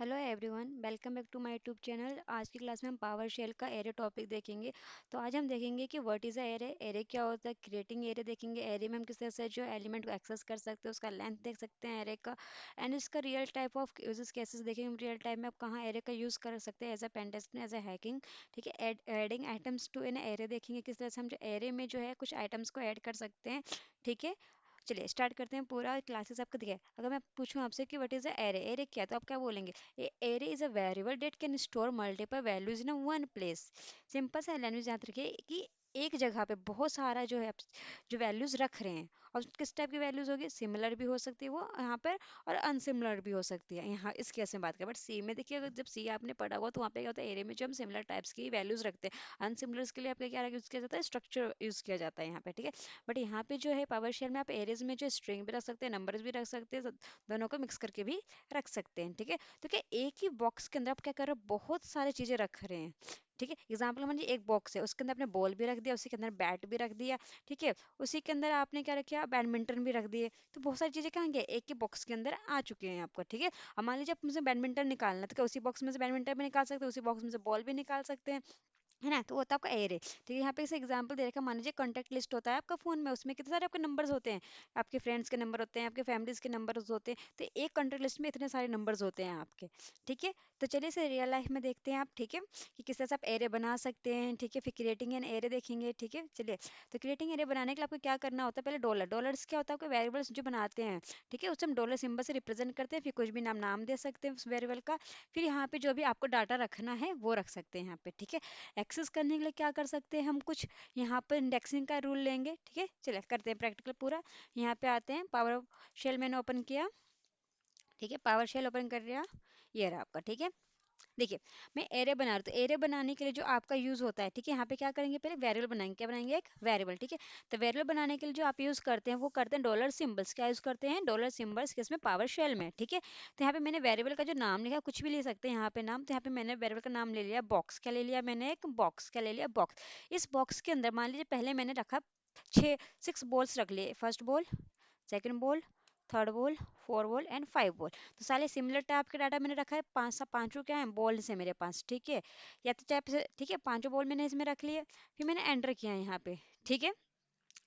Hello everyone, welcome back to my YouTube channel. आज की class में हम पावर शेल का एरे टॉपिक देखेंगे। तो आज हम देखेंगे कि what is a array, array क्या होता है, क्रिएटिंग एरे देखेंगे। एरे में हम किस तरह से जो एलिमेंट को एक्सेस कर सकते हैं, उसका लेंथ देख सकते हैं एरे का, एंड इसका real type of uses cases देखेंगे। हम रियल टाइम में आप कहाँ एरे का यूज़ कर सकते हैं as a pen test, as a hacking. ठीक है, adding items to an array देखेंगे, किस तरह से हम जो एरे में जो है कुछ आइटम्स को ऐड कर सकते हैं। ठीक है, चलिए स्टार्ट करते हैं। पूरा क्लासेस आपका दिया है। अगर मैं पूछूं आपसे कि what is a array, array क्या है, तो आप क्या बोलेंगे? Array is a variable date can store multiple values in one place. Simple सा लैंग्वेज याद रखिए कि एक जगह पे बहुत सारा जो है जो वैल्यूज रख रहे हैं, और किस टाइप की वैल्यूज होगी, सिमिलर भी हो सकती है वो यहाँ पर, और अनसिमिलर भी हो सकती है। यहाँ इस केस में बात करें, बट सी में देखिए, अगर जब सी आपने पढ़ा हुआ तो वहाँ पे क्या होता है, एरे में जो हम सिमिलर टाइप्स की वैल्यूज रखते हैं, अनसिमिलर्स के लिए आपका क्या यूज किया जाता है, स्ट्रक्चर यूज किया जाता है यहाँ पे। ठीक है, बट यहाँ पे जो है पावर शेल में आप एरेज में जो स्ट्रिंग भी रख सकते हैं, नंबर्स भी रख सकते हैं, दोनों को मिक्स करके भी रख सकते हैं। ठीक है, तो क्या एक ही बॉक्स के अंदर आप क्या कर रहे हो, बहुत सारी चीजें रख रहे हैं। ठीक है, एग्जाम्पल मान लीजिए एक बॉक्स है, उसके अंदर आपने बॉल भी रख दिया, उसी के अंदर बैट भी रख दिया। ठीक है, उसी के अंदर आपने क्या रखा, बैडमिंटन भी रख दिए। तो बहुत सारी चीजें कहाँ गए, एक ही बॉक्स के अंदर आ चुके हैं आपको। ठीक है, अब मान लीजिए आप मुझे बैडमिंटन निकालना है, तो क्या उसी बॉक्स में से बैडमिंटन भी निकाल सकते हैं, उसी बॉक्स में से बॉल भी निकाल सकते हैं, है ना। तो वो होता है आपका एरे। ठीक है, यहाँ पे इसे एग्जांपल दे रखा, मान लीजिए कॉन्टैक्ट लिस्ट होता है आपका फोन में, उसमें कितने सारे आपके नंबर्स होते हैं, आपके फ्रेंड्स के नंबर होते हैं, आपके फैमिलीज के नंबर्स होते हैं। तो एक कॉन्टैक्ट लिस्ट में इतने सारे नंबर्स होते हैं आपके। ठीक है, तो चलिए इसे रियल लाइफ में देखते हैं आप। ठीक है, कि किस तरह से आप एरे बना सकते हैं। ठीक है, फिर क्रिएटिंग एन एरे देखेंगे। ठीक है, चलिए। तो क्रिएटिंग एरे बनाने के लिए आपको क्या करना होता है, पहले डॉलर, डॉलर्स क्या होता है, आपके वेरिएबल्स जो बनाते हैं। ठीक है, उसे हम डॉलर सिंबल से रिप्रेजेंट करते हैं, फिर कुछ भी नाम नाम दे सकते हैं उस वेरिएबल का। फिर यहाँ पे जो भी आपको डाटा रखना है वो रख सकते हैं यहाँ पे। ठीक है, एक्सेस करने के लिए क्या कर सकते हैं हम, कुछ यहाँ पर इंडेक्सिंग का रूल लेंगे। ठीक है, चलिए करते हैं प्रैक्टिकल पूरा। यहाँ पे आते हैं, पावर शेल मैंने ओपन किया। ठीक है, पावर शेल ओपन कर लिया, ये रहा आपका। ठीक है, देखिए मैं एरे बना रहा हूँ, तो एरे बनाने के लिए जो आपका यूज होता है, ठीक है, यहाँ पे क्या करेंगे, पहले वेरिएबल बनाएंगे। क्या बनाएंगे, एक वेरिएबल। ठीक है, तो वेरिएबल बनाने के लिए जो आप यूज करते हैं वो करते हैं डॉलर सिंबल्स। क्या यूज करते हैं, डॉलर सिंबल्स, किसमें, पावर शेल में। ठीक है, तो यहाँ पे मैंने वेरिएबल का जो नाम लिखा, कुछ भी ले सकते हैं यहाँ पे नाम। तो यहाँ पे मैंने वेरिएबल का नाम ले लिया बॉक्स। क्या ले लिया मैंने, एक बॉक्स। क्या ले लिया, बॉक्स। इस बॉक्स के अंदर मान लीजिए पहले मैंने रखा छः, सिक्स बॉल्स रख लिए, first ball, second ball, third ball, four ball and five ball. तो सारे सिमिलर टाइप के डाटा मैंने रखा है, पांच सा पांचों क्या है, बॉल से मेरे पास। ठीक है, या तो चाहे, ठीक है, पांचों बॉल मैंने इसमें रख लिए, फिर मैंने एंटर किया यहाँ पे। ठीक है,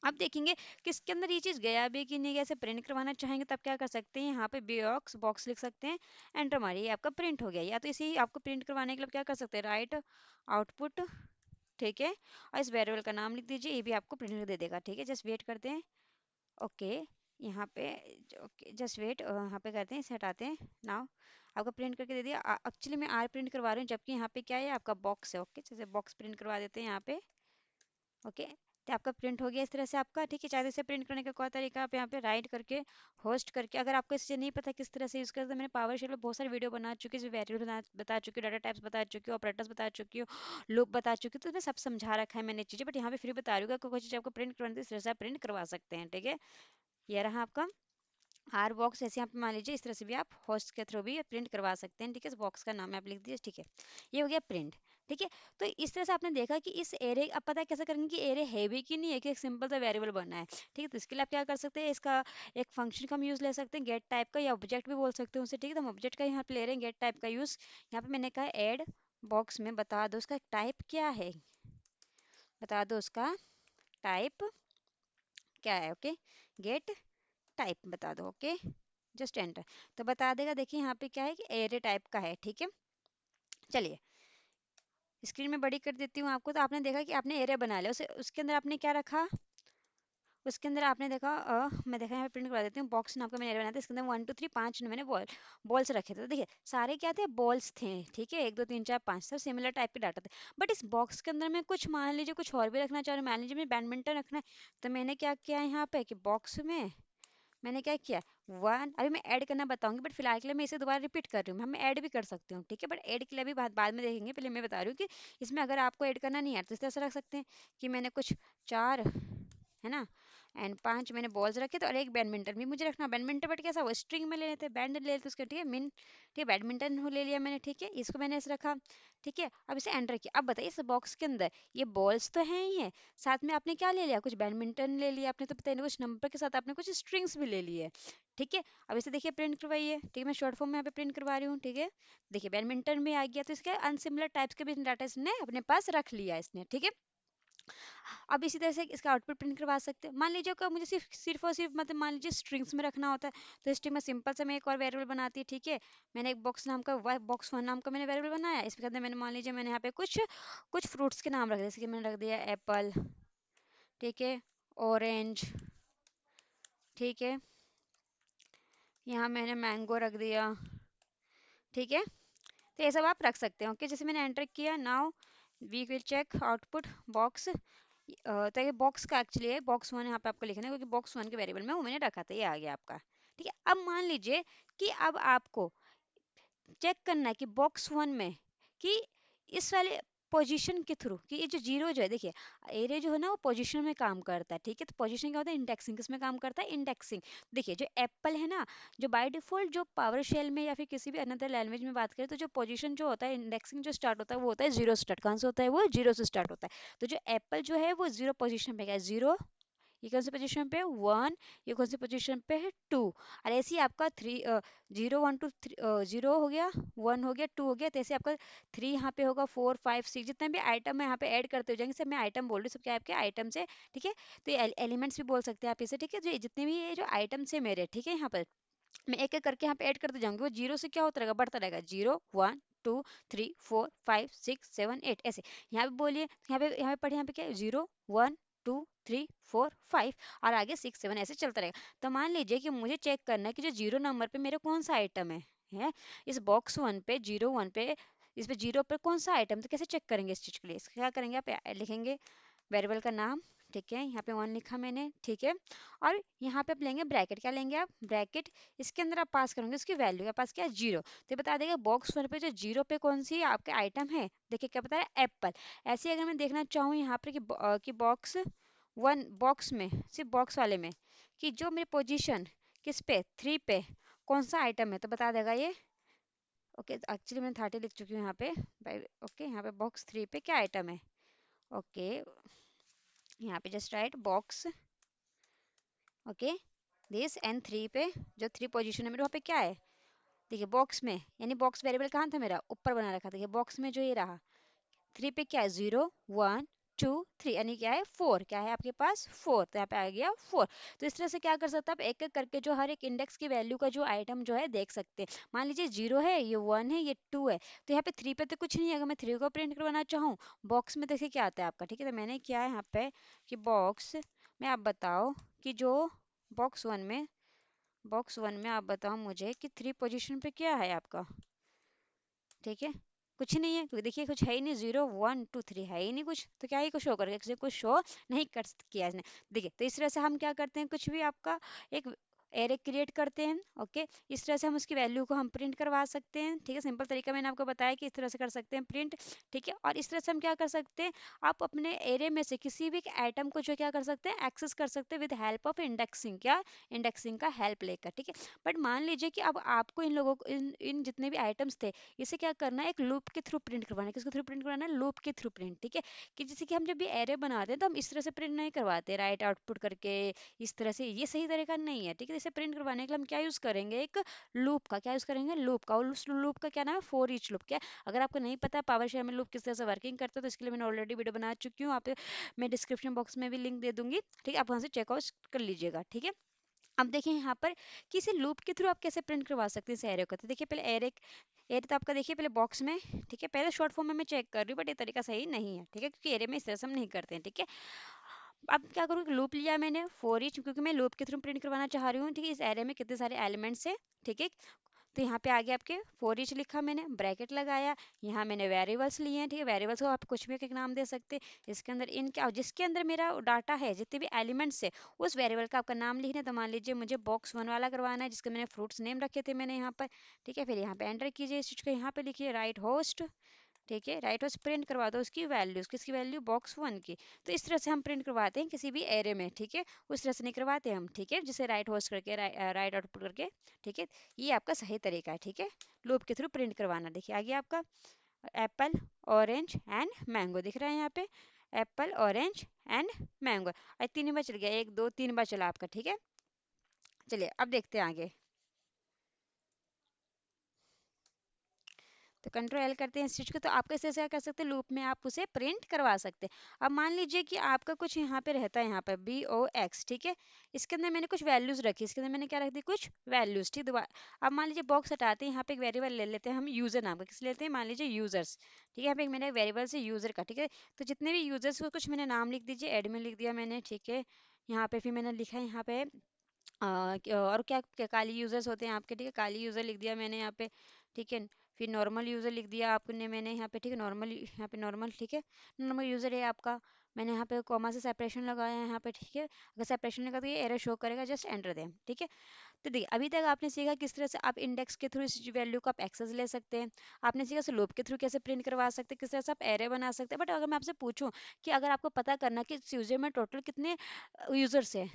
अब देखेंगे किसके अंदर ये चीज गया भी कि नहीं गया। ऐसे प्रिंट करवाना चाहेंगे तब क्या कर सकते हैं, यहाँ पे बॉक्स, बॉक्स लिख सकते हैं, एंटर मारिए, ये आपका प्रिंट हो गया। या तो इसे ही आपको प्रिंट करवाने के लिए क्या कर सकते हैं, राइट आउटपुट। ठीक है, और इस वेरिएबल का नाम लिख दीजिए, ये भी आपको प्रिंट दे देगा। ठीक है, जस्ट वेट करते हैं। ओके, यहाँ पे, ओके जस्ट वेट, यहाँ पे करते हैं, इसे हटाते हैं। नाउ आपको प्रिंट करके दे दिया। एक्चुअली मैं आर प्रिंट करवा रही हूँ, जबकि यहाँ पे क्या है, आपका बॉक्स है। ओके, जैसे बॉक्स प्रिंट करवा देते हैं यहाँ पे। ओके, तो आपका प्रिंट हो गया इस तरह से आपका। ठीक है, चाहे इसे प्रिंट करने का कोई तरीका, आप यहाँ पे राइट करके होस्ट करके, अगर आपको इससे नहीं पता किस तरह से यूज़ करते, तो मैंने पावर शेल में बहुत सारी वीडियो बना चुकी है, वेरिएबल बता चुकी हूँ, डाटा टाइप्स बता चुकी हूँ, ऑपरेटर्स बता चुकी हूँ, लूप बता चुकी हूँ। तो मैं सब समझा रखा है मैंने चीज़ें, बट यहाँ पे फिर बता रही हूँ कि कोई चीज़ आपको प्रिंट करवानी है, इस तरह से आप प्रिंट करवा सकते हैं। ठीक है, ये रहा आपका आर बॉक्स। ऐसे यहाँ पे मान लीजिए इस तरह से भी आप होस्ट के थ्रू भी प्रिंट करवा सकते हैं। ठीक है, इस बॉक्स का नाम आप लिख दीजिए। ठीक है, ये हो गया प्रिंट। ठीक है, तो इस तरह से आपने देखा कि इस एरे, अब पता है कैसे करेंगे कि एरे है भी कि नहीं है, कि एक सिंपल सा वेरिएबल बनना है। ठीक है, तो इसके लिए आप क्या कर सकते हैं, इसका एक फंक्शन का हम यूज ले सकते हैं, गेट टाइप का, या ऑब्जेक्ट भी बोल सकते हैं उसे। ठीक है, तो हम ऑब्जेक्ट का यहाँ पे ले रहे हैं, गेट टाइप का यूज। यहाँ पे मैंने कहा एड बॉक्स में बता दो उसका टाइप क्या है, बता दो उसका टाइप क्या है। ओके, गेट टाइप बता दो। ओके, जस्ट एंटर, तो बता देगा। देखिए यहाँ पे क्या है कि एरे टाइप का है। ठीक है, चलिए स्क्रीन में बड़ी कर देती हूँ आपको। तो आपने देखा कि आपने एरे बना लिया, उसे उसके अंदर आपने क्या रखा, उसके अंदर आपने देखा, मैं देखा यहाँ पे प्रिंट करवा देती हूँ, बॉक्स नाम का मैंने एरे बनाया था, इसके अंदर वन टू थ्री पांच मैंने बॉल्स रखे थे। तो देखिए सारे क्या थे, बॉल्स थे। ठीक है, एक दो तीन चार पांच, सब सिमिलर टाइप के डाटा थे। बट इस बॉक्स के अंदर मैं कुछ, मान लीजिए कुछ और भी रखना चाह रही हूँ, मान लीजिए मैं बैडमिंटन रखना है, तो मैंने क्या किया यहाँ पे कि बॉक्स में मैंने क्या किया, वन, अभी मैं ऐड करना बताऊंगी, बट फिलहाल के लिए मैं इसे दोबारा रिपीट कर रही हूँ। हम ऐड भी कर सकते हूँ। ठीक है, बट ऐड के लिए भी बाद में देखेंगे, पहले मैं बता रही हूँ कि इसमें अगर आपको ऐड करना नहीं है तो इस तरह से रख सकते हैं कि मैंने कुछ चार है ना। एंड 5 मैंने बॉल्स रखे थे और एक बैडमिंटन भी मुझे रखना। बैडमिंटन बट कैसा वो स्ट्रिंग में ले लेते, बैंड ले लेते उसके, ठीक है। मिन ठीक है, बैडमिंटन हो ले लिया मैंने, ठीक है, इसको मैंने ऐसे रखा, ठीक है। अब इसे एंटर किया। अब बताइए इस बॉक्स के अंदर ये बॉल्स तो हैं ही है, साथ में आपने क्या ले लिया, कुछ बैडमिंटन ले लिया आपने, तो पता नहीं कुछ नंबर के साथ आपने कुछ स्ट्रिंग्स भी ले लिए, ठीक है। अब इसे देखिए प्रिंट करवाइए, ठीक है, मैं शॉर्ट फॉर्म में यहाँ पे प्रिंट करवा रही हूँ, ठीक है। देखिए बैडमिंटन में आ गया, तो इसके अनसिमिलर टाइप्स के भी डाटा इसने अपने पास रख लिया इसने, ठीक है। अब इसी तरह से इसका आउटपुट प्रिंट करवा सकते हैं। मान लीजिए कि मुझे सिर्फ सिर्फ और सिर्फ मतलब मान लीजिए स्ट्रिंग्स में रखना होता है, तो स्ट्रिंग में सिंपल से मैं एक और वेरिएबल बनाती है, ठीक है। मैंने एक बॉक्स नाम का बॉक्स वन नाम का मैंने वेरिएबल बनाया, इसके अंदर मैंने मान लीजिए मैंने यहाँ पे कुछ कुछ फ्रूट्स के नाम रख दिए, जैसे कि मैंने रख दिया एप्पल, ठीक है, ऑरेंज, ठीक है, यहाँ मैंने मैंगो रख दिया, ठीक है। तो ये सब आप रख सकते हैं, ओके। जैसे मैंने एंटर किया, now we will check output box. तो ये बॉक्स का एक्चुअली है, बॉक्स वन यहाँ पे आपको लिखना है, क्योंकि बॉक्स वन के वेरिएबल में वो मैंने रखा था, ये आ गया आपका, ठीक है। अब मान लीजिए कि अब आपको चेक करना है कि बॉक्स वन में कि इस वाले पोजीशन के थ्रू कि ये जो जीरो जो है, देखिए एरे जो है ना वो पोजीशन में काम करता है, ठीक है। तो पोजीशन क्या होता है, इंडेक्सिंग, किसमें काम करता है, इंडेक्सिंग। देखिए जो एप्पल है ना, जो बाय डिफॉल्ट जो पावर शेल में या फिर किसी भी अनदर लैंग्वेज में बात करें, तो जो पोजीशन जो होता है इंडेक्सिंग जो स्टार्ट होता है वो होता है जीरो स्टार्ट। कौन सा होता है, वो जीरो से स्टार्ट होता है। तो जो एप्पल जो है वो जीरो पोजीशन पे गया, जीरो, ये कौन सी पोजीशन पे, वन, ये कौन सी पोजीशन पे है, टू। और ऐसे ही आपका three, zero one two three, zero हो गया, वन हो गया, टू हो गया, तो ऐसे आपका थ्री यहाँ पे होगा, फोर फाइव सिक्स, जितने भी आइटम है यहाँ पे ऐड करते हो जाएंगे, सब मैं आइटम बोल रही हूँ, सब क्या आपके आइटम्स है, ठीक है। तो ये एलिमेंट्स भी बोल सकते हैं आप इसे, ठीक है। जो जितने भी ये जो आइटम्स है मेरे, ठीक है, यहाँ पर मैं एक एक करके यहाँ पे ऐड करते जाऊंगी, वो जीरो से क्या होता रहेगा, बढ़ता रहेगा, zero, one, two, three, four, five, six, seven, eight, ऐसे। यहाँ पे बोलिए, यहाँ पे पढ़े, यहाँ पे क्या है, zero, one, two, three, four, five, और आगे सिक्स, सेवन, ऐसे चलता रहेगा। तो मान लीजिए कि मुझे चेक करना है कि जो जीरो नंबर पे मेरे कौन सा आइटम है इस बॉक्स वन पे, जीरो वन पे, इस पे जीरो पे कौन सा आइटम, तो कैसे चेक करेंगे इस चीज के लिए, क्या करेंगे, आप लिखेंगे वेरिएबल का नाम, ठीक है, यहाँ पे वन लिखा मैंने, ठीक है। और यहाँ पे आप लेंगे ब्रैकेट, क्या लेंगे आप, ब्रैकेट, इसके अंदर आप पास करोगे उसकी वैल्यू, के पास क्या है, जीरो। तो ये बता देगा बॉक्स वन पे जो जीरो पे कौन सी आपके आइटम है, देखिए क्या बता रहा है, एप्पल। ऐसे ही अगर मैं देखना चाहूँ यहाँ पर कि बॉक्स वन, बॉक्स में, सिर्फ बॉक्स वाले में, कि जो मेरी पोजीशन किस पे, थ्री पे कौन सा आइटम है, तो बता देगा ये, ओके। एक्चुअली मैं 30 लिख चुकी हूँ यहाँ पे, ओके, यहाँ पे बॉक्स थ्री पे क्या आइटम है, ओके, यहाँ पे just right box, okay, this, and three पे जो थ्री पोजीशन है मेरे वहाँ पे क्या है, देखिए बॉक्स में, यानी बॉक्स वेरिएबल कहाँ था मेरा, ऊपर बना रखा था, देखिए बॉक्स में जो ये रहा, थ्री पे क्या है, जीरो, वन, टू, थ्री, यानी क्या है, फोर, क्या है आपके पास, फोर, तो यहाँ पे आ गया फोर। तो इस तरह से क्या कर सकते हैं आप, एक एक करके जो हर एक इंडेक्स की वैल्यू का जो आइटम जो है देख सकते हैं। मान लीजिए जीरो है, ये वन है, ये टू है, तो यहाँ पे थ्री पे तो कुछ नहीं है, अगर मैं थ्री को प्रिंट करवाना चाहूँ, बॉक्स में देखिए क्या आता है आपका, ठीक है। तो मैंने क्या है यहाँ पे कि बॉक्स में आप बताओ कि जो बॉक्स वन में, बॉक्स वन में आप बताओ मुझे कि थ्री पोजीशन पे क्या है आपका, ठीक है। कुछ नहीं है, क्योंकि देखिए कुछ है ही नहीं, जीरो, वन, टू, थ्री है ही नहीं कुछ, तो क्या ही कुछ शो करेगा, किसी कुछ शो नहीं कर किया इसने। देखिए तो इस तरह से हम क्या करते हैं, कुछ भी आपका एक एरे क्रिएट करते हैं, ओके। इस तरह से हम उसकी वैल्यू को हम प्रिंट करवा सकते हैं, ठीक है। सिंपल तरीका मैंने आपको बताया कि इस तरह से कर सकते हैं प्रिंट, ठीक है। और इस तरह से हम क्या कर सकते हैं, आप अपने एरे में से किसी भी आइटम को जो क्या कर सकते हैं, एक्सेस कर सकते हैं विद हेल्प ऑफ इंडेक्सिंग, क्या, इंडेक्सिंग का हेल्प लेकर, ठीक है। बट मान लीजिए कि अब आपको इन लोगों को इन जितने भी आइटम्स थे, इसे क्या करना है, एक लूप के थ्रू प्रिंट करवाना है, किसके थ्रू प्रिंट करवाना है, लूप के थ्रू प्रिंट, ठीक है। कि जैसे कि हम जब भी एरे बनाते हैं तो हम इस तरह से प्रिंट नहीं करवाते, राइट आउटपुट करके इस तरह से, ये सही तरीका नहीं है, ठीक है। इसे प्रिंट करवाने के लिए हम क्या यूज करेंगे, एक लूप का, क्या यूज करेंगे, लूप का। और उस लूप का क्या नाम है, फॉर ईच लूप, क्या। अगर आपको नहीं पता पावर शेल में लूप किस तरह से वर्किंग करता है, तो इसके लिए मैंने ऑलरेडी वीडियो बना चुकी हूँ, आप मैं डिस्क्रिप्शन बॉक्स में भी लिंक दे दूंगी, ठीक है, आप वहां से चेकआउट कर लीजिएगा, ठीक है। अब देखिए यहाँ पर कि इसे लूप के थ्रू आप कैसे प्रिंट करवा सकते हैं इस एरे को, तो देखिए पहले एरे, एरे तो आपका देखिए पहले बॉक्स में, ठीक है। पहले शॉर्ट फॉर्म में मैं चेक कर रही हूँ, बट ये तरीका सही नहीं है, ठीक है, क्योंकि एरे में इस तरह से हम नहीं करते हैं, ठीक है। अब क्या करूँ, लूप लिया मैंने फॉर ईच, क्योंकि मैं लूप के थ्रू प्रिंट करवाना चाह रही हूँ, ठीक है। इस एरे में कितने सारे एलिमेंट्स है, ठीक है। तो यहाँ पे आगे आपके फॉर ईच लिखा मैंने, ब्रैकेट लगाया, यहाँ मैंने वेरिएबल्स लिए हैं, ठीक है। वेरिएबल्स को आप कुछ भी एक नाम दे सकते हैं, इसके अंदर इनके, और जिसके अंदर मेरा डाटा है, जितने भी एलिमेंट्स है, उस वेरिएबल का आपका नाम लिखना है। तो मान लीजिए मुझे बॉक्स वन वाला करवाना है, जिसके मैंने फ्रूट्स नेम रखे थे मैंने यहाँ पर, ठीक है। फिर यहाँ पे एंटर कीजिए इस चीज़ को, यहाँ पे लिखिए राइट होस्ट, ठीक है, राइट होस्ट प्रिंट करवा दो उसकी वैल्यूज, किसकी वैल्यू, बॉक्स 1 की। तो इस तरह से हम प्रिंट करवाते हैं किसी भी एरे में, ठीक है, उस तरह से नहीं करवाते हम, ठीक है, जिसे राइट होस्ट करके राइट आउटपुट करके, ठीक है। ये आपका सही तरीका है, ठीक है, लूप के थ्रू प्रिंट करवाना। देखिए आगे आपका एप्पल, ऑरेंज एंड मैंगो दिख रहा है यहाँ पे, एप्पल, ऑरेंज एंड मैंगो। और 3 बार चल गया, 1 2 3 बार चला आपका, ठीक है। चलिए अब देखते हैं आगे। तो कंट्रोल एल करते हैं इस चीज़ को, तो आपको इस तरह से क्या कर सकते हैं, लूप में आप उसे प्रिंट करवा सकते हैं। अब मान लीजिए कि आपका कुछ यहाँ पे रहता है, यहाँ पर BOX, ठीक है, इसके अंदर मैंने कुछ वैल्यूज रखी, इसके अंदर मैंने क्या रख दी, कुछ वैल्यूज, ठीक। दोबारा अब मान लीजिए बॉक्स हटाते हैं, यहाँ पे एक वेरिएबल ले लेते हैं हम यूजर नाम का, किस लेते हैं, मान लीजिए यूजर्स, ठीक है, यहाँ पे एक मैंने वेरिएबल से यूजर का, ठीक है। तो जितने भी यूजर्स को कुछ मैंने नाम लिख दीजिए, एडमिन लिख दिया मैंने, ठीक है। यहाँ पे फिर मैंने लिखा है यहाँ पे और क्या क्या काली यूजर्स होते हैं आपके, ठीक है, काली यूजर लिख दिया मैंने यहाँ पे, ठीक है। फिर नॉर्मल यूजर लिख दिया आपने मैंने यहाँ पे, ठीक है, नॉर्मल, यहाँ पे नॉर्मल, ठीक है, नॉर्मल यूजर है आपका। मैंने यहाँ पे कॉमा से सेपरेशन लगाया है यहाँ पे, ठीक है। अगर सेपरेशन लगा तो ये एरर शो करेगा, जस्ट एंटर दें, ठीक है। तो देखिए अभी तक आपने सीखा किस तरह से आप इंडेक्स के थ्रू इस वैल्यू का आप एक्सेस ले सकते हैं। आपने सीखा से लूप के थ्रू कैसे प्रिंट करवा सकते हैं, किस तरह से आप एरे बना सकते हैं। बट अगर मैं आपसे पूछूं कि अगर आपको पता करना कि इस यूजर में टोटल कितने यूजर्स है,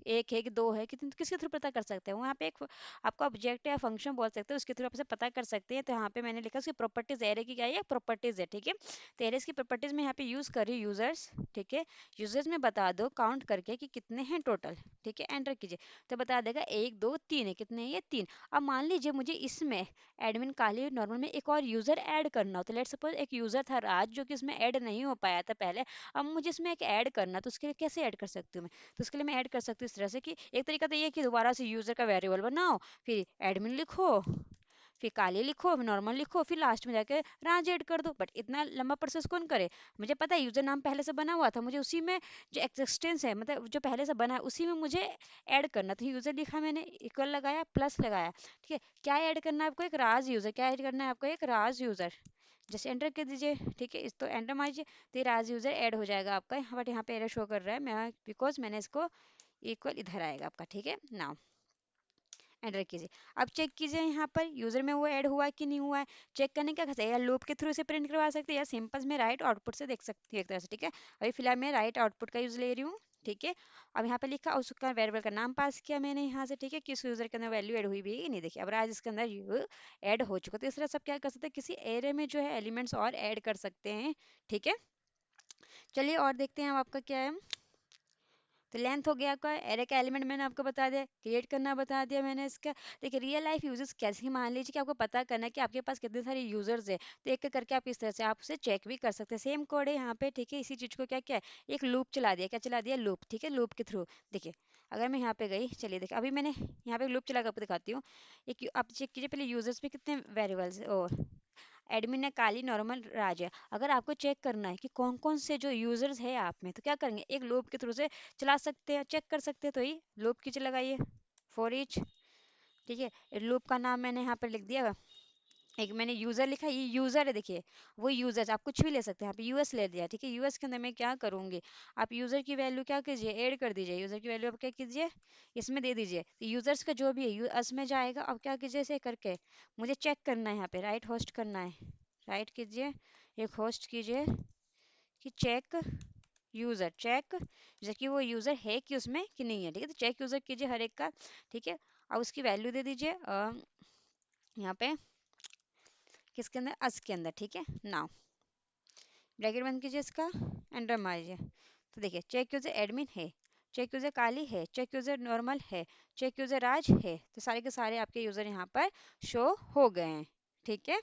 एक है कि दो है, कितने, किसके थ्रू पता कर सकते हैं, वहाँ पे एक आपका ऑब्जेक्ट या फंक्शन बोल सकते हैं, उसके थ्रू आप उसे पता कर सकते हैं। तो यहाँ पे मैंने लिखा उसकी प्रॉपर्टीज, एरे की क्या है, प्रॉपर्टीज है, ठीक है। तो एरेस की प्रॉपर्टीज में यहाँ पे यूज कर रही यूजर्स, ठीक है। यूजर्स में बता दो काउंट करके कि कितने हैं टोटल, ठीक है, एंटर कीजिए। तो बता देगा 1 2 3 है, कितने हैं ये 3। अब मान लीजिए मुझे इसमें एडमिन काली नॉर्मल में एक और यूजर ऐड करना हो, तो लेट्स सपोज एक यूजर था राज जो कि इसमें ऐड नहीं हो पाया था पहले, अब मुझे इसमें एक ऐड करना, तो उसके लिए कैसे ऐड कर सकती हूँ मैं। तो उसके लिए मैं ऐड कर सकती हूँ इस तरह से कि एक तरीका तो ये है कि दोबारा से यूजर का वेरिएबल बनाओ, फिर एडमिन लिखो, फिर काली लिखो, नॉर्मल लिखो, फिर लास्ट में जाके राज ऐड कर दो। बट इतना लंबा प्रोसेस कौन करे, मुझे पता है यूजर नाम पहले से बना हुआ था, मुझे उसी में जो एक्सिस्टेंस है, मतलब जो पहले से बना है उसी में मुझे ऐड करना। तो यूजर लिखा मैंने, इक्वल लगाया, प्लस लगाया, ठीक है। क्या ऐड करना है आपको, एक राज यूजर, क्या ऐड करना है आपको, एक राज यूजर। जैसे एंटर कर दीजिए, ठीक है, इस तो एंटर मारिए, तो ये राज यूजर ऐड हो जाएगा आपका। बट यहाँ पे एरर शो कर रहा है, मैं बिकॉज मैंने इसको इक्वल इधर आएगा आपका, ठीक है नाउ एंटर कीजिए। अब चेक कीजिए यहाँ पर यूजर में वो ऐड हुआ है कि नहीं हुआ है। चेक करने का कैसे, या लूप के थ्रू से प्रिंट करवा सकते हैं या सिंपल में राइट आउटपुट से देख सकती है एक तरह से, ठीक है। अभी फिलहाल मैं राइट आउटपुट का यूज ले रही हूँ, ठीक है। अब यहाँ पे लिखा उसका वेरिएबल का नाम पास किया मैंने यहाँ से, ठीक है, किस यूजर के अंदर वैल्यू ऐड हुई भी है कि नहीं। देखिए अब राज इसके अंदर ऐड हो चुका, तो इस तरह सब क्या कर सकते हैं, किसी एरे में जो है एलिमेंट्स और ऐड कर सकते हैं, ठीक है। चलिए और देखते हैं अब आपका क्या है। तो लेंथ हो गया आपका, एरे का एलिमेंट मैंने आपको बता दिया, क्रिएट करना बता दिया मैंने इसका। देखिए रियल लाइफ यूजर्स कैसे, मान लीजिए कि आपको पता करना है कि आपके पास कितने सारे यूजर्स है, तो एक एक करके आप इस तरह से आप उसे चेक भी कर सकते हैं। सेम कोड है यहाँ पे, ठीक है। इसी चीज को क्या क्या है, एक लूप चला दिया, क्या चला दिया, लूप, ठीक है, लूप के थ्रू। देखिए अगर मैं यहाँ पे गई, चलिए देखिए अभी मैंने यहाँ पे लूप चला कर आपको दिखाती हूँ। एक आप चेक कीजिए पहले यूजर्स में कितने वेरिएबल्स और एडमिन है काली, नॉर्मल, राज है। अगर आपको चेक करना है कि कौन कौन से जो यूजर्स है आप में, तो क्या करेंगे, एक लूप के थ्रू से चला सकते हैं, चेक कर सकते हैं। तो ये लूप की लगाइए, फॉर ईच, ठीक है। लूप का नाम मैंने यहाँ पर लिख दिया, एक मैंने यूजर लिखा, ये यूजर है, देखिए वो यूजर, आप कुछ भी ले सकते हैं। यहाँ पे यूएस ले दिया, ठीक है। यूएस के अंदर मैं क्या करूंगी, आप यूजर की वैल्यू क्या कीजिए, ऐड कर दीजिए, यूजर की वैल्यू आप क्या कीजिए, इसमें दे दीजिए। तो यूजर्स का जो भी है यूएस में जाएगा। अब क्या कीजिए, ऐसे करके मुझे चेक करना है, यहाँ पे राइट होस्ट करना है, राइट कीजिए, एक होस्ट कीजिए कि चेक यूजर, चेक यूजर कि वो यूजर है कि उसमें कि नहीं है, ठीक है। तो चेक यूजर कीजिए हर एक का, ठीक है। अब उसकी वैल्यू दे दीजिए यहाँ पे किसके अंदर, अस के अंदर, ठीक है। नाउ ब्रैकेट बंद कीजिए इसका, एंटर मारिए। तो देखिए चेक यूजर एडमिन है, चेक यूजर काली है, चेक यूजर नॉर्मल है, चेक यूजर राज है। तो सारे के सारे आपके यूजर यहाँ पर शो हो गए हैं, ठीक है।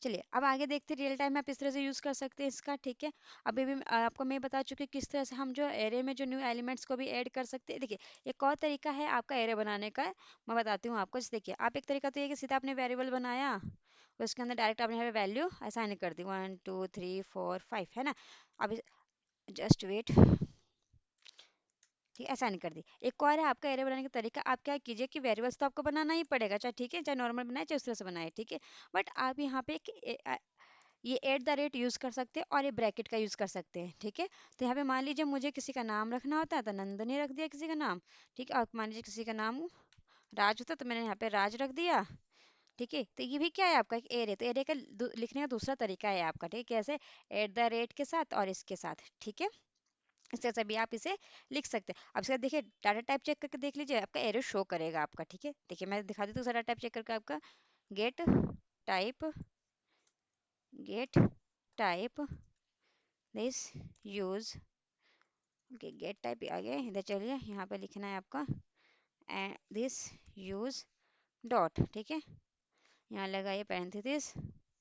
चलिए अब आगे देखते हैं रियल टाइम में आप इस तरह से यूज़ कर सकते हैं इसका, ठीक है। अभी भी आपको मैं बता चुकी हूँ किस तरह से हम जो एरे में जो न्यू एलिमेंट्स को भी ऐड कर सकते हैं। देखिए एक और तरीका है आपका एरे बनाने का, मैं बताती हूँ आपको। जैसे देखिए आप एक तरीका तो ये कि सीधा आपने वेरिएबल बनाया, उसके अंदर डायरेक्ट आपने यहाँ पे वैल्यू असाइन कर दी, 1 2 3 4 5, है ना। अब जस्ट वेट, ठीक है, असाइन कर दी। एक और है आपका एरे बनाने का तरीका, आप क्या कीजिए कि वेरिएबल्स तो आपको बनाना ही पड़ेगा, चाहे ठीक है, चाहे नॉर्मल बनाए चाहे उस तरह से बनाए, ठीक है। बट आप यहाँ पे ये एट द रेट यूज़ कर सकते हैं और ये ब्रैकेट का यूज़ कर सकते हैं, ठीक है। तो यहाँ पे मान लीजिए मुझे किसी का नाम रखना होता है तो नंदनी रख दिया किसी का नाम, ठीक है। और मान लीजिए किसी का नाम राज होता है तो मैंने यहाँ पे राज रख दिया, ठीक है, तो ये भी क्या है आपका एक एरे, तो एरे का लिखने का दूसरा तरीका है आपका, ठीक है, कैसे, एट द रेट के साथ और इसके साथ, ठीक है। इस तरह से भी आप इसे लिख सकते हैं। अब इसका देखिए डाटा टाइप चेक करके देख लीजिए, आपका एरे शो करेगा आपका, ठीक है। देखिए मैं दिखा देती हूँ सारा टाइप चेक करके आपका, get type, get type this use, okay get type आ गया इधर, चलिए यहाँ पे लिखना है आपका एंड दिस यूज डॉट, ठीक है, यहाँ लगाइए पैरेंथेसिस,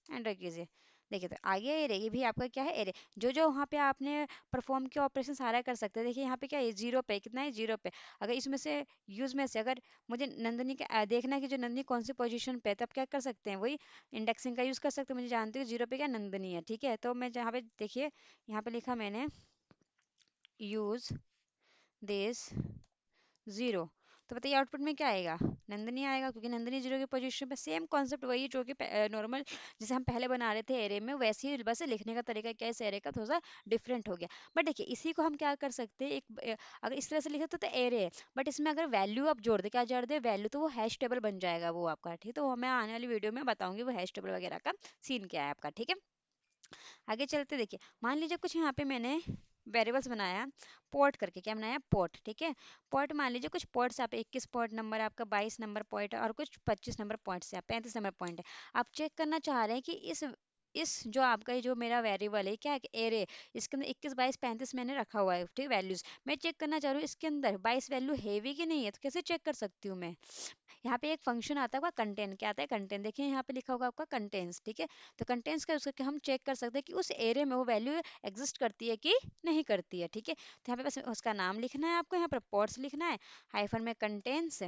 एंटर कीजिए। देखिए तो आ गया एरे, ये भी आपका क्या है एरे, जो जो वहाँ पे आपने परफॉर्म किया ऑपरेशन सारा कर सकते हैं। देखिए यहाँ पे क्या है, जीरो पे कितना है, जीरो पे। अगर इसमें से यूज में से अगर मुझे नंदनी का देखना है कि जो नंदनी कौन सी पोजीशन पे है, तब क्या कर सकते हैं, वही इंडेक्सिंग का यूज कर सकते हैं। मुझे जानते हो जीरो पे क्या नंदनी है, ठीक है, तो मैं जहाँ पे देखिए यहाँ पे लिखा मैंने यूज दिस जीरो, तो बताइए आउटपुट में क्या आएगा, नंदनी आएगा, क्योंकि नंदनी जीरो की पोजीशन पे। सेम कॉन्सेप्ट वही है जो कि नॉर्मल जैसे हम पहले बना रहे थे एरे में, वैसे ही बस लिखने का तरीका क्या है इस एरे का थोड़ा सा डिफरेंट हो गया। बट देखिए इसी को हम क्या कर सकते हैं, एक अगर इस तरह से लिखे तो एरे है, बट इसमें अगर वैल्यू आप जोड़ दे, क्या जोड़ दे वैल्यू, तो वो हैश टेबल बन जाएगा वो आपका, ठीक है। तो मैं आने वाली वीडियो में बताऊंगी वो हैश टेबल वगैरह का सीन क्या है आपका, ठीक है। आगे चलते देखिए, मान लीजिए कुछ यहाँ पे मैंने वेरिएबल्स बनाया, पोर्ट करके, क्या बनाया, पोर्ट, ठीक है। पोर्ट मान लीजिए कुछ पोर्ट्स, आप 21 पोर्ट नंबर, आपका 22 नंबर पॉइंट और कुछ 25 नंबर पॉइंट से, 35 नंबर पॉइंट है। आप चेक करना चाह रहे हैं कि इस जो आपका ये जो मेरा वेरिएबल है क्या है, एरे, इसके अंदर 21 22 35 मैंने रखा हुआ है, ठीक, वैल्यूज मैं चेक करना चाह रही हूँ इसके अंदर 22 वैल्यू है भी कि नहीं है, तो कैसे चेक कर सकती हूँ मैं। यहाँ पे एक फंक्शन आता है आपका कंटेंट, क्या आता है कंटेंट, देखिए यहाँ पे लिखा होगा आपका कंटेंट्स, ठीक है। तो कंटेंट्स का यूज करके हम चेक कर सकते हैं कि उस एरे में वो वैल्यू एग्जिस्ट करती है कि नहीं करती है, ठीक है। तो यहाँ पे बस उसका नाम लिखना है आपको, यहाँ पर पोर्ट्स लिखना है, हाइफन में कंटेंट्स,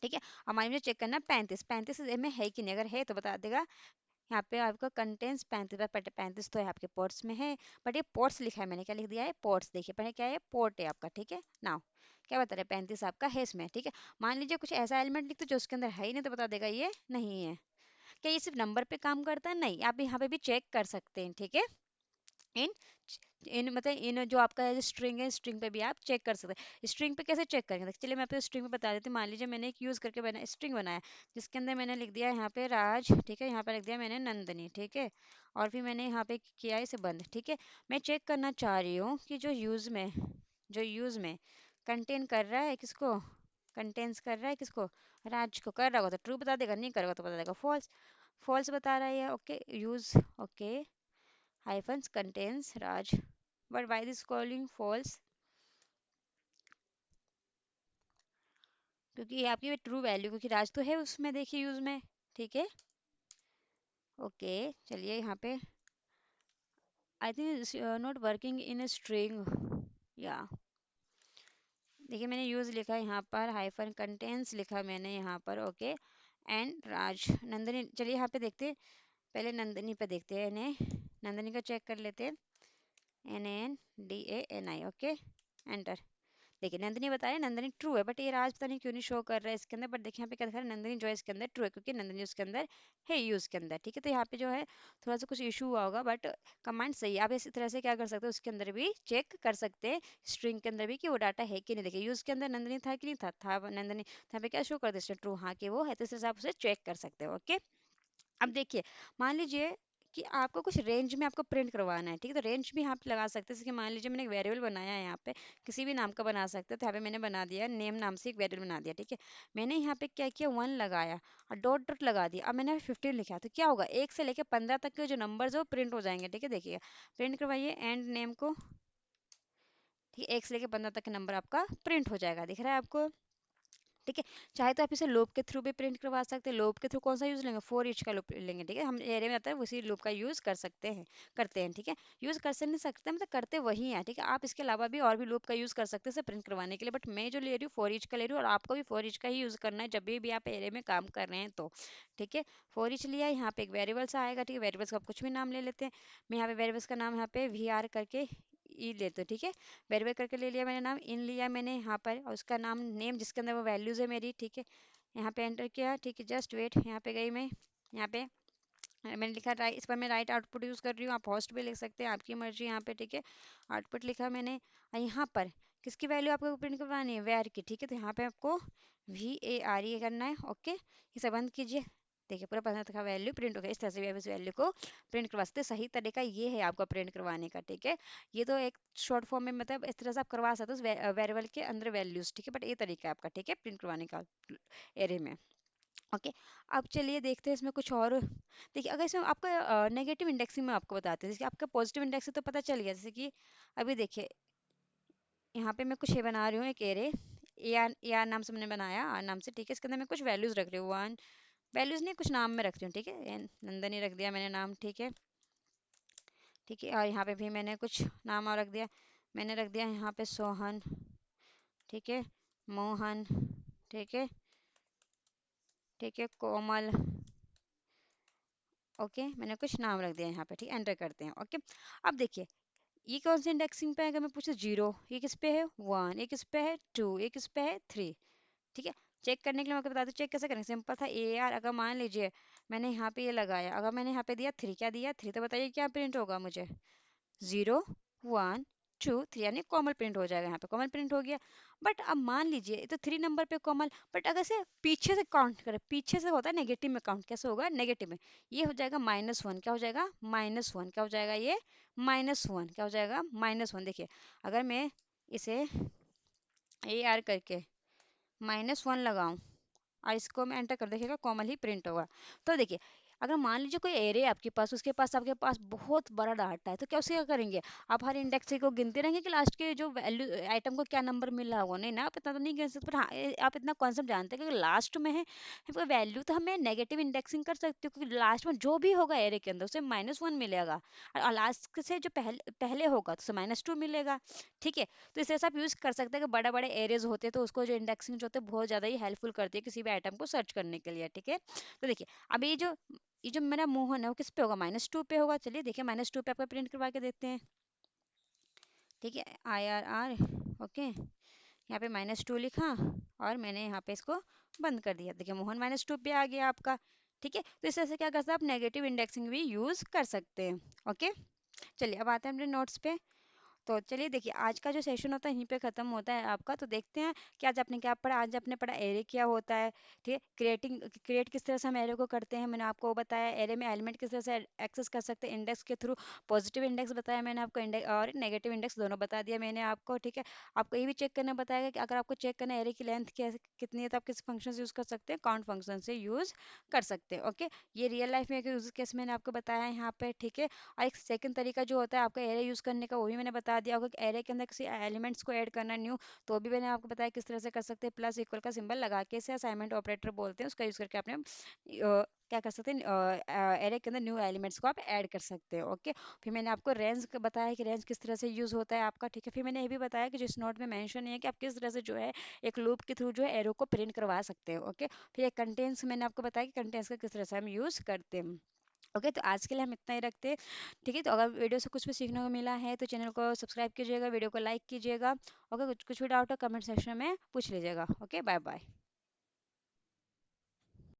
ठीक है। और मान लीजिए चेक करना 35 35 में है कि नहीं, अगर है तो बता देगा। यहाँ पे आपका कंटेंट्स 35 35 तो है आपके पोर्ट्स में है, बट ये पोर्ट्स लिखा है मैंने, क्या लिख दिया है, पोर्ट्स, देखिए पहले क्या है, पोर्ट है आपका, ठीक है। नाउ क्या बता रहे हैं, 35 आपका है इसमें, ठीक है। मान लीजिए कुछ ऐसा एलिमेंट लिखते जो उसके अंदर है ही नहीं, तो बता देगा ये नहीं है। क्या ये सिर्फ नंबर पे काम करता है, नहीं, आप यहाँ पे भी चेक कर सकते हैं, ठीक है। इन इन मतलब इन जो आपका स्ट्रिंग है, स्ट्रिंग पे भी आप चेक कर सकते हैं। स्ट्रिंग पे कैसे चेक करेंगे, चलिए मैं आपको स्ट्रिंग पे बता देती हूँ। मान लीजिए मैंने एक यूज़ करके बना स्ट्रिंग बनाया, जिसके अंदर मैंने लिख दिया यहाँ पे राज, ठीक है, यहाँ पे लिख दिया मैंने नंदनी, ठीक है, और फिर मैंने यहाँ पे किया इसे बंद, ठीक है। मैं चेक करना चाह रही हूँ कि जो यूज़ में कंटेन कर रहा है किसको, कंटेन्स कर रहा है किसको, राज को। कर रहा होगा तो ट्रू बता देगा, नहीं करेगा तो बता देगा फॉल्स, फॉल्स बता रहा है, okay use, okay hyphens contains Raj, but why this calling false, क्योंकि ये आपकी ट्रू वैल्यू, क्योंकि राज तो है उसमें, देखिए यूज में, ठीक है। ओके चलिए यहाँ पे I think not working in string, या देखिए मैंने यूज लिखा है यहाँ पर, हाइफन कंटेंट्स लिखा मैंने यहाँ पर, ओके एंड राज नंदनी। चलिए यहाँ पे देखते हैं, पहले नंदनी पे देखते हैं, नंदनी का चेक कर लेते हैं, NNDANI, ओके एंटर। देखिए नंदिनी बताया नंदिनी ट्रू है, बट ये राज पता नहीं क्यों नहीं शो कर रहा है इसके अंदर। बट देखिए यहाँ पे क्या दिखा रहा है, नंदिनी जो है इसके अंदर ट्रू है, क्योंकि नंदिनी उसके अंदर है यूज के अंदर, ठीक है। तो यहाँ पे जो है थोड़ा सा कुछ इशू हुआ होगा, बट कमांड सही है। आप इसी तरह से क्या कर सकते हो, उसके अंदर भी चेक कर सकते हैं, स्ट्रिंग के अंदर भी कि वो डाटा है कि नहीं। देखिए यूज के अंदर नंदिनी था कि नहीं था नंदिनी, तो यहाँ पे क्या शो कर दे ट्रू, हाँ कि वो है, तो इस हिसाब से चेक कर सकते हो, ओके। अब देखिए मान लीजिए कि आपको कुछ रेंज में आपको प्रिंट करवाना है, ठीक है, तो रेंज भी यहाँ पे लगा सकते हैं। जैसे कि मान लीजिए मैंने एक वेरिएबल बनाया है यहाँ पे, किसी भी नाम का बना सकते हैं, तो यहाँ पे मैंने बना दिया नेम नाम से एक वेरिएबल बना दिया, ठीक है। मैंने यहाँ पे क्या किया, 1 लगाया और डॉट डॉट लगा दिया, अब मैंने 15 लिखा, तो क्या होगा, 1 से लेकर 15 तक के जो नंबर्स है वो प्रिंट हो जाएंगे, ठीक है। देखिए प्रिंट करवाइए एंड नेम को, ठीक है, 1 से लेकर 15 तक का नंबर आपका प्रिंट हो जाएगा, दिख रहा है आपको, ठीक है। चाहे तो आप इसे लूप के थ्रू भी प्रिंट करवा सकते हैं। लूप के थ्रू कौन सा यूज लेंगे, फॉर ईच का लूप लेंगे, ठीक है। हम एरिया में आता है उसी लूप का यूज कर सकते हैं, करते हैं, ठीक है। यूज कर से नहीं सकते, मतलब करते वही है, ठीक है। आप इसके अलावा भी और भी लूप का यूज कर सकते हैं प्रिंट करवाने के लिए, बट मैं जो ले रही हूँ फॉर ईच का ले रही हूँ, और आपको भी फॉर ईच का ही यूज करना है जब भी आप एरिया में काम कर रहे हैं तो, ठीक है। फॉर ईच लिया, यहाँ पे एक वेरिएबल्स आएगा, ठीक है, वेरिएबल्स का आप कुछ भी नाम ले लेते हैं। मैं यहाँ पे वेरिएबल्स का नाम यहाँ पे VR करके ई लेते हो, ठीक है। वेरीफाई करके ले लिया मैंने नाम, इन लिया मैंने यहाँ पर, और उसका नाम नेम जिसके अंदर वो वैल्यूज है मेरी, ठीक है। यहाँ पे एंटर किया, ठीक है, जस्ट वेट, यहाँ पे गई मैं, यहाँ पे मैंने लिखा राइट, इस पर मैं राइट आउटपुट यूज़ कर रही हूँ, आप होस्ट भी लिख सकते हैं, आपकी मर्जी यहाँ पे, ठीक है। आउटपुट लिखा मैंने, और यहाँ पर किसकी वैल्यू आपको प्रिंट करवानी है, वेर की, ठीक है। तो यहाँ पे आपको VARE करना है, ओके, इसे बंद कीजिए, देखिए पूरा पसंद का वैल्यू प्रिंट हो गया। इस तरह से भी आप इस वैल्यू को प्रिंट करवा सकते हैं। सही तरीका ये है आपका प्रिंट करवाने का, ठीक है। ये तो एक शॉर्ट फॉर्म में मतलब इस तरह से आप करवा सकते हो वेरिएबल के अंदर वैल्यूज, ठीक है। बट ये तरीका है आपका, ठीक है, प्रिंट करवाने का एरे में। ओके, अब चलिए देखते हैं इसमें कुछ और। देखिए अगर इसमें आपका नेगेटिव इंडेक्सिंग में आपको बताते हैं, जैसे कि आपका पॉजिटिव इंडेक्स है तो पता चल गया, जैसे कि अभी देखिए यहाँ पे मैं कुछ ये बना रही हूँ एक एरे, ए आर नाम से मैंने बनाया, आर नाम से, ठीक है। इसके अंदर मैं कुछ वैल्यूज रख रही हूँ, वन वैल्यूज नहीं कुछ नाम में रख रही हूँ, ठीक है। नंदनी रख दिया मैंने नाम, ठीक है, ठीक है। और यहाँ पे भी मैंने कुछ नाम और रख दिया, मैंने रख दिया यहाँ पे सोहन, ठीक है, मोहन, ठीक है, ठीक है, कोमल। ओके, मैंने कुछ नाम रख दिया यहाँ पे, ठीक है। एंटर करते हैं। ओके, अब देखिए ये कौन सी इंडेक्सिंग पे है, अगर मैं पूछूं जीरो, ये किस पे है, वन, ये किस पे है, टू, ये किस पे है, थ्री, ठीक है। चेक करने के लिए मैं आपको बता दूं चेक कैसे करेंगे, सिंपल था। ए आर अगर मान लीजिए मैंने यहाँ पे ये लगाया, अगर मैंने यहाँ पे दिया थ्री, क्या दिया थ्री, तो बताइए क्या प्रिंट होगा मुझे, जीरो, वन, टू, थ्री, यानी कॉमल प्रिंट हो जाएगा। यहाँ पे कॉमल प्रिंट हो गया। बट अब मान लीजिए ये तो थ्री नंबर पे कॉमल, बट अगर से पीछे से काउंट करें, पीछे से होता है नेगेटिव में काउंट, कैसे होगा नेगेटिव में, ये हो जाएगा माइनस वन, क्या हो जाएगा माइनस वन, क्या हो जाएगा ये माइनस वन, क्या हो जाएगा माइनस वन। देखिए अगर मैं इसे ए आर करके माइनस वन लगाऊं और इसको मैं एंटर कर देखिएगा कॉमन ही प्रिंट होगा। तो देखिए अगर मान लीजिए कोई एरे है आपके पास, उसके पास आपके पास बहुत बड़ा डाटा है, तो क्या उसे क्या करेंगे, आप हर इंडेक्स को गिनते रहेंगे कि लास्ट के जो वैल्यू आइटम को क्या नंबर मिला होगा, नहीं ना, आप इतना तो नहीं गिन सकते। पर हाँ आप इतना कॉन्सेप्ट जानते हैं कि लास्ट में है वैल्यू, तो हमें नेगेटिव इंडेक्सिंग कर सकते हो, क्योंकि लास्ट में जो भी होगा एरे के अंदर उसे माइनस वन मिलेगा, और लास्ट से जो पहले पहले होगा तो उसे माइनस टू मिलेगा, ठीक है। तो इस तरह से आप यूज़ कर सकते हैं कि बड़े बड़े एरियाज होते हैं तो उसको जो इंडेक्सिंग जो होते हैं बहुत ज़्यादा ही हेल्पफुल करती है किसी भी आइटम को सर्च करने के लिए, ठीक है। तो देखिए अब ये जो मेरा मोहन है वो किस पे होगा, माइनस टू पे होगा। चलिए देखिए माइनस टू पे आपका प्रिंट करवा के देते हैं, ठीक है, आई आर आर। ओके, यहाँ पे माइनस टू लिखा और मैंने यहाँ पे इसको बंद कर दिया। देखिए मोहन माइनस टू पे आ गया आपका, ठीक है। तो इस तरह से क्या कर सकते हैं आप नेगेटिव इंडेक्सिंग भी यूज़ कर सकते हैं। ओके, चलिए अब आते हैं अपने नोट्स पे। तो चलिए देखिए आज का जो सेशन होता है यहीं पे ख़त्म होता है आपका। तो देखते हैं कि आज आपने क्या पढ़ा। आज आपने पढ़ा एरे क्या होता है, ठीक है, क्रिएट किस तरह से हम एरे को करते हैं, मैंने आपको बताया। एरे में एलिमेंट किस तरह से एक्सेस कर सकते हैं इंडेक्स के थ्रू। पॉजिटिव इंडेक्स बताया मैंने आपको, इंडेक्स और नेगेटिव इंडेक्स दोनों बता दिया मैंने आपको, ठीक है। आपको ये भी चेक करना बताया कि अगर आपको चेक करना है एरे की लेंथ कितनी है, तो आप किस फंक्शन से यूज़ कर सकते हैं, काउंट फंक्शन से यूज़ कर सकते हैं। ओके, ये रियल लाइफ में यूज केस मैंने आपको बताया है यहाँ पे, ठीक है। और एक सेकंड तरीका जो होता है आपका एरे यूज़ करने का, वो भी मैंने बता दिया होगा कि एरे के अंदर किसी एलिमेंट्स को ऐड करना न्यू, तो भी मैंने आपको बताया किस तरह से कर सकते हैं। प्लस इक्वल का सिंबल लगा के, इसे असाइनमेंट ऑपरेटर बोलते हैं, उसका यूज़ करके आपने क्या कर सकते हैं, एरे के अंदर न्यू एलिमेंट्स को आप ऐड कर सकते हो। ओके, फिर मैंने आपको रेंज बताया कि रेंज किस तरह से यूज़ होता है आपका, ठीक है। फिर मैंने ये भी बताया कि जिस नोट में मेंशन है कि आप किस तरह से जो है एक लूप के थ्रू जो है एरो को प्रिंट करवा सकते हो। ओके, फिर एक कंटेंट्स मैंने आपको बताया कि कंटेंट्स का किस तरह से हम यूज़ करते हैं। ओके, तो आज के लिए हम इतना ही रखते हैं, ठीक है। तो अगर वीडियो से कुछ भी सीखने को मिला है तो चैनल को सब्सक्राइब कीजिएगा, वीडियो को लाइक कीजिएगा। ओके, कुछ कुछ भी डाउट हो कमेंट सेक्शन में पूछ लीजिएगा। Okay, bye bye.